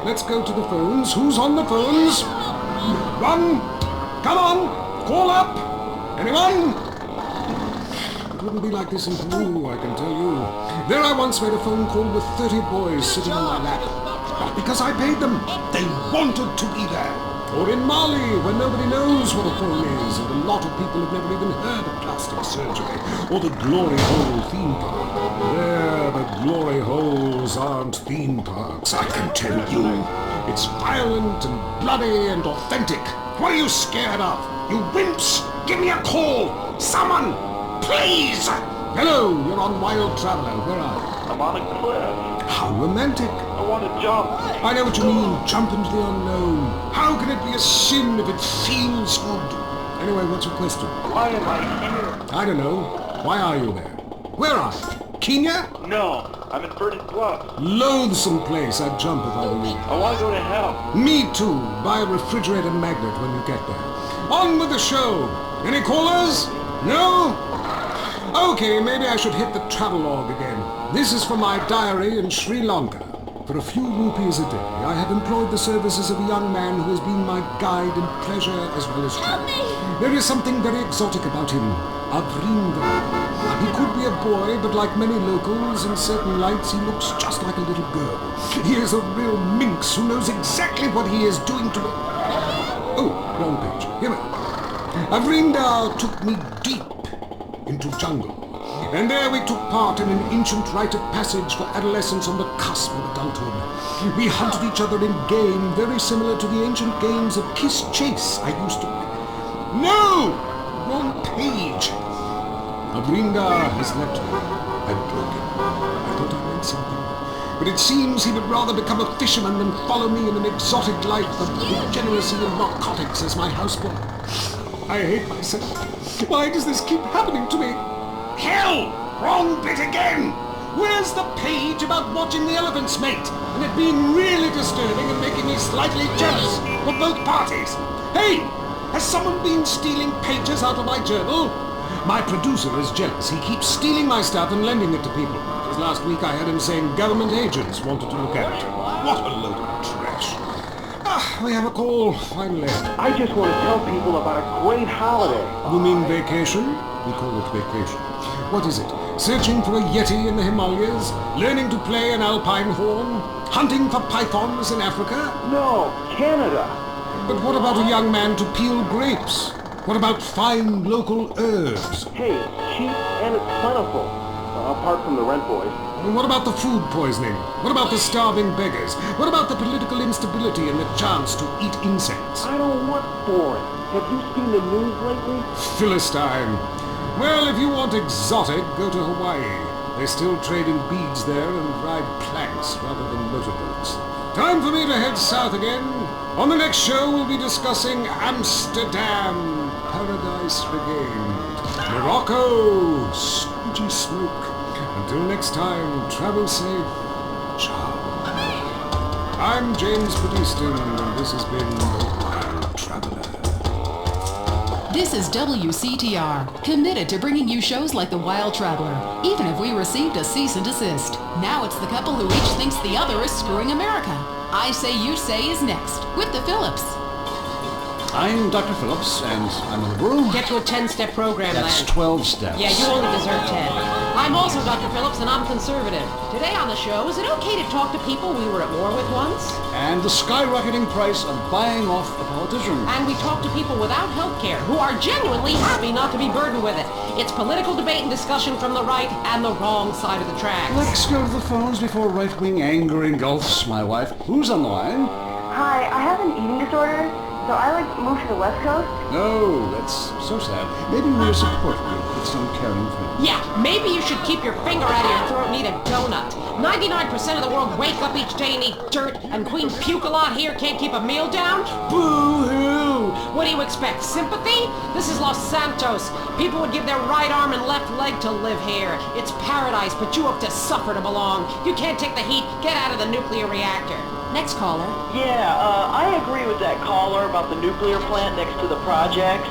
let's go to the phones. Who's on the phones? Run! Come on! Call up! Anyone? It wouldn't be like this in Peru, I can tell you. There I once made a phone call with 30 boys sitting on my lap. Not because I paid them. They wanted to be there. Or in Mali, where nobody knows what a phone is, and a lot of people have never even heard of plastic surgery, or the Glory Hole theme park. There, the Glory Holes aren't theme parks, I can tell you. It's violent and bloody and authentic. What are you scared of? You wimps! Give me a call! Someone! Please! Hello, you're on Wild Traveler. Where are you? I'm on a cliff. How romantic. I want to jump. I know what you mean. Jump into the unknown. How can it be a sin if it feels good? Anyway, what's your question? Why am I here? I don't know. Why are you there? Where are you? Kenya? No, I'm in Verdant Bluff. Loathsome place. I'd jump if I were you. I want to go to hell. Me too. Buy a refrigerator magnet when you get there. On with the show. Any callers? No? Okay, maybe I should hit the travelogue again. This is from my diary in Sri Lanka. For a few rupees a day, I have employed the services of a young man who has been my guide in pleasure as well as travel. There is something very exotic about him. Avrinda. He could be a boy, but like many locals, in certain lights he looks just like a little girl. He is a real minx who knows exactly what he is doing to me. Oh, wrong page. Here we are. Avrinda took me deep into jungle. And there we took part in an ancient rite of passage for adolescents on the cusp of adulthood. We hunted each other in game very similar to the ancient games of Kiss Chase I used to... No! Wrong page. Avrinda has left me. I'm broken. I thought I meant something. But it seems he would rather become a fisherman than follow me in an exotic life of degeneracy and narcotics as my houseboy. I hate myself. Why does this keep happening to me? Hell! Wrong bit again! Where's the page about watching the elephants mate? And it being really disturbing and making me slightly jealous for both parties. Hey! Has someone been stealing pages out of my journal? My producer is jealous. He keeps stealing my stuff and lending it to people. Just last week I had him saying government agents wanted to look at it. What a load of trash. We have a call, finally. I just want to tell people about a great holiday. You mean vacation? We call it vacation. What is it? Searching for a yeti in the Himalayas? Learning to play an alpine horn? Hunting for pythons in Africa? No, Canada. But what about a young man to peel grapes? What about fine local herbs? Hey, cheap and it's plentiful. Apart from the rent boys. What about the food poisoning? What about the starving beggars? What about the political instability and the chance to eat insects? I don't work for it. Have you seen the news lately? Philistine. Well, if you want exotic, go to Hawaii. They still trade in beads there and ride planks rather than motorboats. Time for me to head south again. On the next show, we'll be discussing Amsterdam, Paradise Regained, Morocco, squidgy smoke. Until next time, travel safe. Ciao. I'm James Podestin, and this has been The Wild Traveler. This is WCTR, committed to bringing you shows like The Wild Traveler, even if we received a cease and desist. Now it's the couple who each thinks the other is screwing America. I Say You Say is next, with the Phillips. I'm Dr. Phillips, and I'm a liberal. Get to a 10-step program, That's Len. 12 steps. Yeah, you only deserve 10. I'm also Dr. Phillips, and I'm conservative. Today on the show, is it okay to talk to people we were at war with once? And the skyrocketing price of buying off a politician. And we talk to people without health care who are genuinely happy not to be burdened with it. It's political debate and discussion from the right and the wrong side of the tracks. Let's go to the phones before right-wing anger engulfs my wife. Who's on the line? Hi, I have an eating disorder, so I moved to the West Coast. No, that's so sad. Maybe we're a support group with some caring friends. Yeah, maybe you should keep your finger out of your throat and eat a donut. 99% of the world wake up each day and eat dirt, and Queen Puke-a-Lot here can't keep a meal down? Boo-hoo! What do you expect, sympathy? This is Los Santos. People would give their right arm and left leg to live here. It's paradise, but you have to suffer to belong. You can't take the heat. Get out of the nuclear reactor. Next caller. Yeah, I agree with that caller about the nuclear plant next to the projects.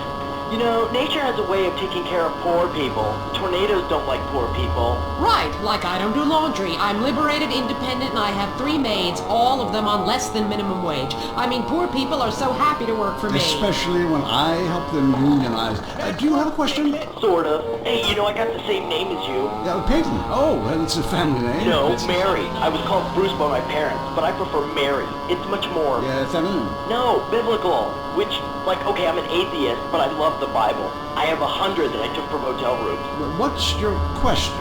You know, nature has a way of taking care of poor people. Tornadoes don't like poor people. Right, like I don't do laundry. I'm liberated, independent, and I have 3 maids, all of them on less than minimum wage. I mean, poor people are so happy to work for me. Especially when I help them unionize. Do you have a question? Sort of. Hey, you know, I got the same name as you. Peyton. Oh, well, it's a family name. No, Mary. I was called Bruce by my parents, but I prefer Mary. It's much more... Yeah, feminine. No, biblical. Which, like, okay, I'm an atheist, but I love the Bible. I have 100 that I took from hotel rooms. What's your question?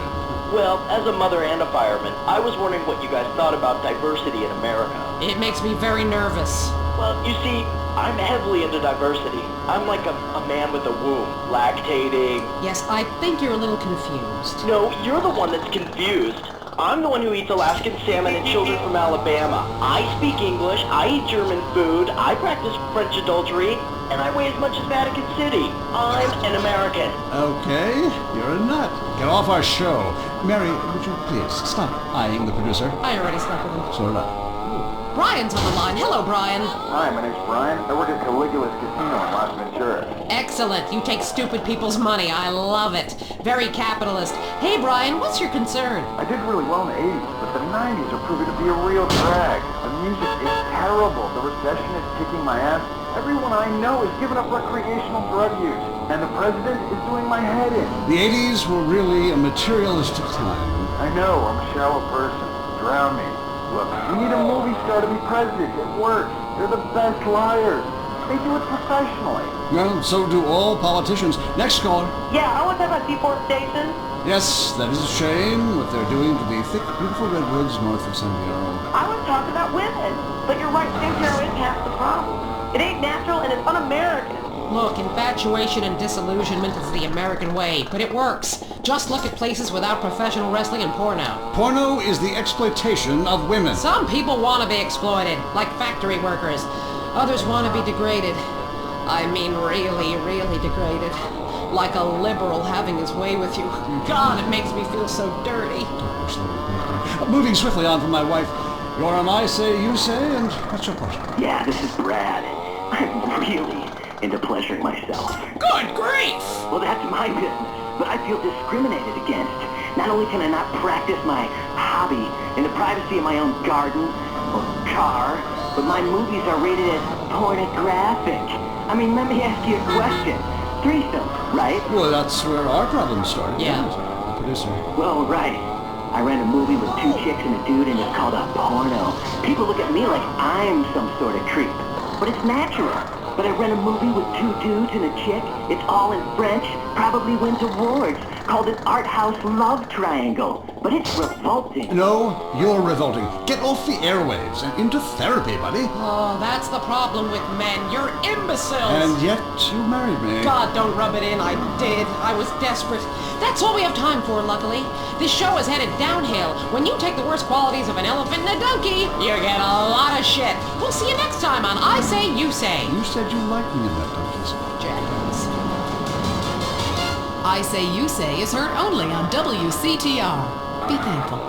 Well, as a mother and a fireman, I was wondering what you guys thought about diversity in America. It makes me very nervous. Well, you see, I'm heavily into diversity. I'm like a man with a womb, lactating. Yes, I think you're a little confused. No, you're the one that's confused. I'm the one who eats Alaskan salmon and children from Alabama. I speak English, I eat German food, I practice French adultery, and I weigh as much as Vatican City. I'm an American. Okay, you're a nut. Get off our show. Mary, would you please stop eyeing the producer? I already slept with him. So did I. Brian's on the line. Hello, Brian. Hi, my name's Brian. I work at Caligula's Casino in Las Venturas. Excellent. You take stupid people's money. I love it. Very capitalist. Hey, Brian, what's your concern? I did really well in the 80s, but the 90s are proving to be a real drag. The music is terrible. The recession is kicking my ass. Everyone I know is giving up recreational drug use. And the president is doing my head in. The 80s were really a materialistic time. I know, I'm a shallow person. Drown me. Look, we need a movie star to be president. It works. They're the best liars. They do it professionally. Well, so do all politicians. Next caller. Yeah, I want to talk about deforestation. Yes, that is a shame, what they're doing to the thick, beautiful redwoods north of San Diego. I want to talk about women. But you're right, Sinclair is half the problem. It ain't natural and it's un-American. Look, infatuation and disillusionment is the American way, but it works. Just look at places without professional wrestling and porno. Porno is the exploitation of women. Some people want to be exploited, like factory workers. Others want to be degraded. I mean really, really degraded. Like a liberal having his way with you. God, it makes me feel so dirty. Moving swiftly on from my wife. You're on I Say, You Say, and what's your question? Yeah, this is Brad. I'm really into pleasuring myself. Good grief! Well, that's my business, but I feel discriminated against. Not only can I not practice my hobby in the privacy of my own garden or car, but my movies are rated as pornographic. I mean, let me ask you a question. Threesomes, right? Well, that's where our problem started. Yeah. The producer. Well, right. I ran a movie with 2 chicks and a dude, and it's called a porno. People look at me like I'm some sort of creep, but it's natural. But I ran a movie with 2 dudes and a chick. It's all in French, probably wins awards, called an art house love triangle. But it's revolting. No, you're revolting. Get off the airwaves and into therapy, buddy. Oh, that's the problem with men. You're imbeciles. And yet you married me. God, don't rub it in. I did. I was desperate. That's all we have time for, luckily. This show is headed downhill. When you take the worst qualities of an elephant and a donkey, you get a lot of shit. We'll see you next time on I Say, You Say. You said you liked me in that donkey's. Jackals. I Say You Say is heard only on WCTR. Be thankful.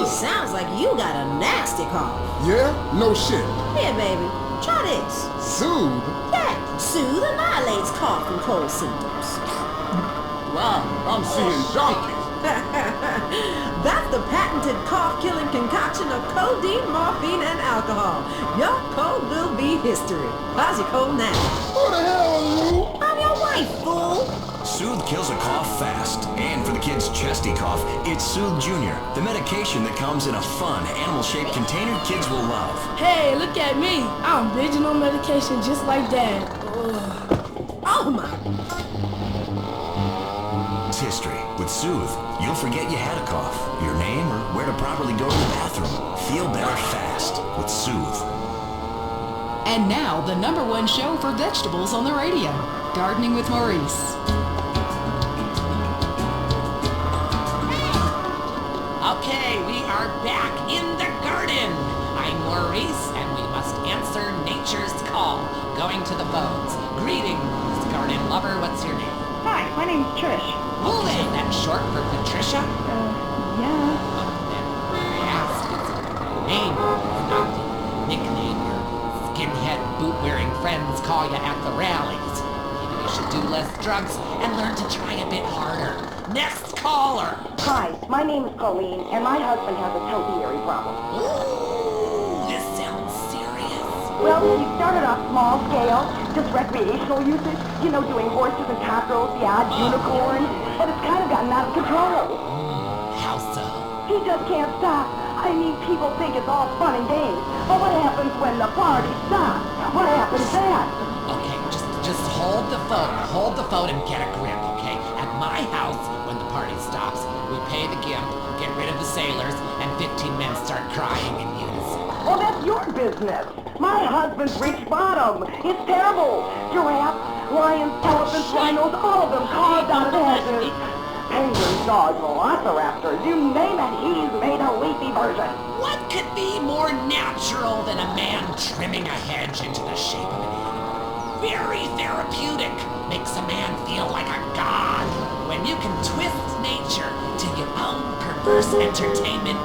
Sounds like you got a nasty cough. Yeah? No shit. Here, baby, try this. Soothe? Yeah, soothe annihilates cough and cold symptoms. Wow, I'm seeing donkeys. That's the patented cough-killing concoction of codeine, morphine, and alcohol. Your cold will be history. How's your cold now? Who the hell are you? I'm your wife, fool. Soothe kills a cough fast. And for the kids' chesty cough, it's Soothe Junior, the medication that comes in a fun, animal-shaped container kids will love. Hey, look at me. I'm binging on medication just like Dad. Ugh. Oh, my. It's history. With Soothe, you'll forget you had a cough, your name, or where to properly go to the bathroom. Feel better fast with Soothe. And now, the #1 show for vegetables on the radio, Gardening with Maurice. Okay, we are back in the garden. I'm Maurice, and we must answer nature's call. Going to the phones. Greetings, garden lover. What's your name? Hi, my name's Trish. Okay, that's short for Patricia. Yeah. Then ask its name, not the nickname your skinhead boot-wearing friends call you at the rallies. You should do less drugs and learn to try a bit harder. Next caller. Hi, my name is Colleen, and my husband has a topiary problem. Ooh, this sounds serious. Well, he started off small scale, just recreational usage, doing horses and cockroaches, the odd unicorn, but it's kind of gotten out of control. How so? He just can't stop. I mean, people think it's all fun and games, but what happens when the party stops? What happens then? Okay, just hold the phone and get a grip, okay? At my house, when the party stops, we pay the gimp, get rid of the sailors, and 15 men start crying in unison. Well, that's your business. My husband's reached bottom. It's terrible. Giraffes, lions, elephants, rhinos, all of them carved out of hedges. Penguins, dogs, velociraptors, you name it, he's made a leafy version. What could be more natural than a man trimming a hedge into the shape of an animal? Very therapeutic. Makes a man feel like a god. When you can twist nature to your own perverse entertainment,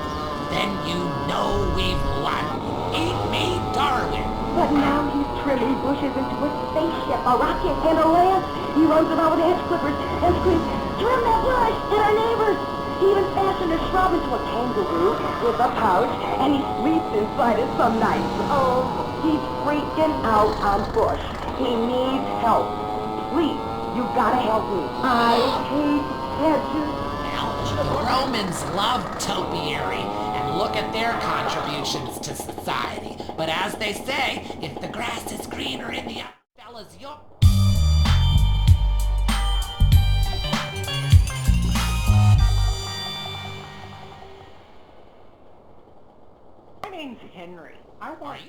then you know we've won. Eat me, Darwin. But now he's trimming bushes into a spaceship, a rocket, and a lance. He runs around with hedge clippers and screams, "Trim that bush! Hit our neighbors!" He even fashioned a shrub into a kangaroo with a pouch, and he sleeps inside it some nights. Oh, he's freaking out on Bush. He needs help. Please, you gotta help me. I hate hedges. Now, the Romans loved topiary, and look at their contributions to society. But as they say, if the grass is greener in the fellas, you're... My name's Henry. I want